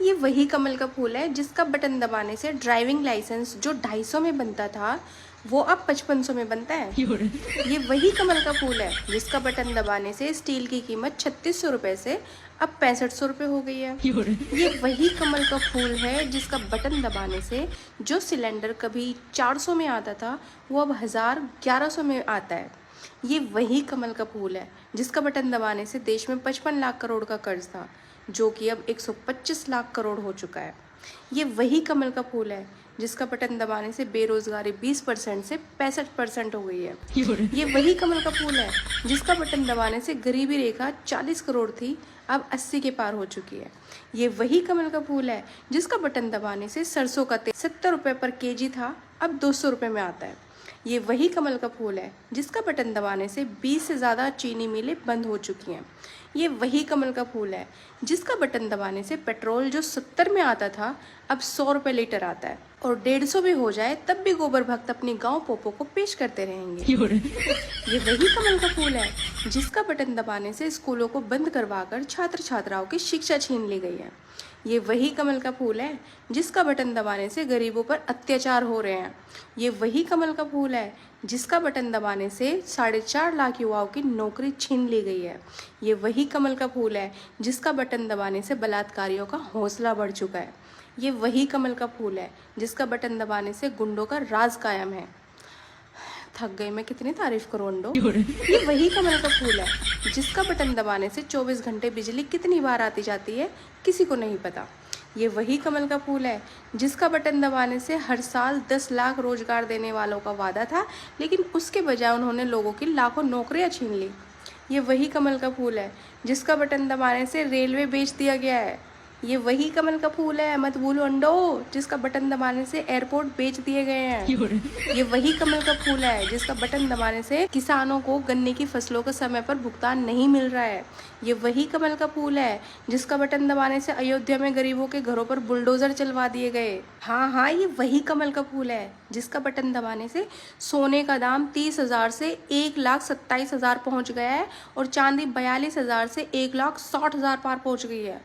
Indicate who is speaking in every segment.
Speaker 1: ये वही कमल का फूल है जिसका बटन दबाने से ड्राइविंग लाइसेंस जो 250 में बनता था वो अब 5500 में बनता है। ये वही कमल का फूल है जिसका बटन दबाने से स्टील की कीमत 3600 रुपये से अब 6500 रुपये हो गई है। ये वही कमल का फूल है जिसका बटन दबाने से जो सिलेंडर कभी 400 में आता था वो अब 1100 में आता है। ये वही कमल का फूल है जिसका बटन दबाने से देश में 55 लाख करोड़ का कर्ज था जो कि अब 125 लाख करोड़ हो चुका है। ये वही कमल का फूल है जिसका बटन दबाने से बेरोजगारी 20% से 65% हो गई है। ये वही कमल का फूल है जिसका बटन दबाने से गरीबी रेखा 40 करोड़ थी अब 80 के पार हो चुकी है। ये वही कमल का फूल है जिसका बटन दबाने से सरसों का तेल 70 रुपये पर केजी था अब 200 रुपये में आता है। ये वही कमल का फूल है जिसका बटन दबाने से 20 से ज़्यादा चीनी मिलें बंद हो चुकी हैं। ये वही कमल का फूल है जिसका बटन दबाने से पेट्रोल जो 70 में आता था अब 100 रुपये लीटर आता है और 150 भी हो जाए तब भी गोबर भक्त अपनी गांव पोपो को पेश करते रहेंगे। ये वही कमल का फूल है जिसका बटन दबाने से स्कूलों को बंद करवाकर छात्र छात्राओं की शिक्षा छीन ली गई है। ये वही कमल का फूल है जिसका बटन दबाने से गरीबों पर अत्याचार हो रहे हैं। ये वही कमल का फूल है जिसका बटन दबाने से 4.5 लाख युवाओं की नौकरी छीन ली गई है। ये वही कमल का फूल है जिसका बटन दबाने से बलात्कारियों का हौसला बढ़ चुका है। ये वही कमल का फूल है जिसका बटन दबाने से गुंडों का राज कायम है। थक गई मैं कितनी तारीफ करूं अंडो। ये वही कमल का फूल है जिसका बटन दबाने से 24 घंटे बिजली कितनी बार आती जाती है किसी को नहीं पता। ये वही कमल का फूल है जिसका बटन दबाने से हर साल 10 लाख रोजगार देने वालों का वादा था लेकिन उसके बजाय उन्होंने लोगों की लाखों नौकरियां छीन ली। ये वही कमल का फूल है जिसका बटन दबाने से रेलवे बेच दिया गया है। ये वही कमल का फूल है मत भूलो अंडो जिसका बटन दबाने से एयरपोर्ट बेच दिए गए हैं। ये वही कमल का फूल है जिसका बटन दबाने से किसानों को गन्ने की फसलों का समय पर भुगतान नहीं मिल रहा है। ये वही कमल का फूल है जिसका बटन दबाने से अयोध्या में गरीबों के घरों पर बुलडोजर चलवा दिए गए। हाँ, ये वही कमल का फूल है जिसका बटन दबाने से सोने का दाम 30,000 से 1,27,000 पहुँच गया है और चांदी 42,000 से 1,60,000 पार पहुँच गई है।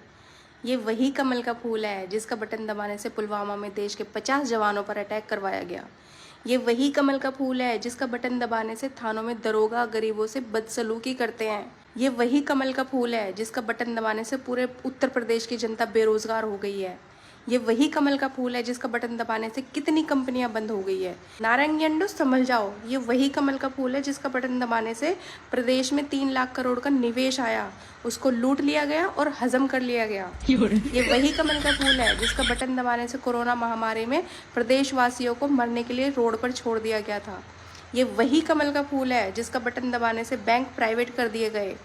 Speaker 1: ये वही कमल का फूल है जिसका बटन दबाने से पुलवामा में देश के 50 जवानों पर अटैक करवाया गया। ये वही कमल का फूल है जिसका बटन दबाने से थानों में दरोगा गरीबों से बदसलूकी करते हैं। ये वही कमल का फूल है जिसका बटन दबाने से पूरे उत्तर प्रदेश की जनता बेरोजगार हो गई है। ये वही कमल का फूल है जिसका बटन दबाने से कितनी कंपनियां बंद हो गई है। नारंगियंडो संभल जाओ। ये वही कमल का फूल है जिसका बटन दबाने से प्रदेश में 3 लाख करोड़ का निवेश आया, उसको लूट लिया गया और हजम कर लिया गया। ये वही कमल का फूल है जिसका बटन दबाने से कोरोना महामारी में प्रदेशवासियों को मरने के लिए रोड पर छोड़ दिया गया था। ये वही कमल का फूल है जिसका बटन दबाने से बैंक प्राइवेट कर दिए गए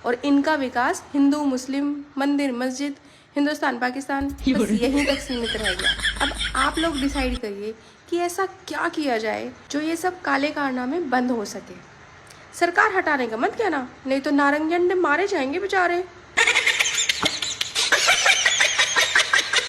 Speaker 1: और इनका विकास हिंदू मुस्लिम मंदिर मस्जिद हिंदुस्तान पाकिस्तान बस यहीं तक सीमित रह गया। अब आप लोग डिसाइड करिए कि ऐसा क्या किया जाए जो ये सब काले कारनामे बंद हो सके। सरकार हटाने का मत कहना, नहीं तो नारंगियन मारे जाएंगे बेचारे।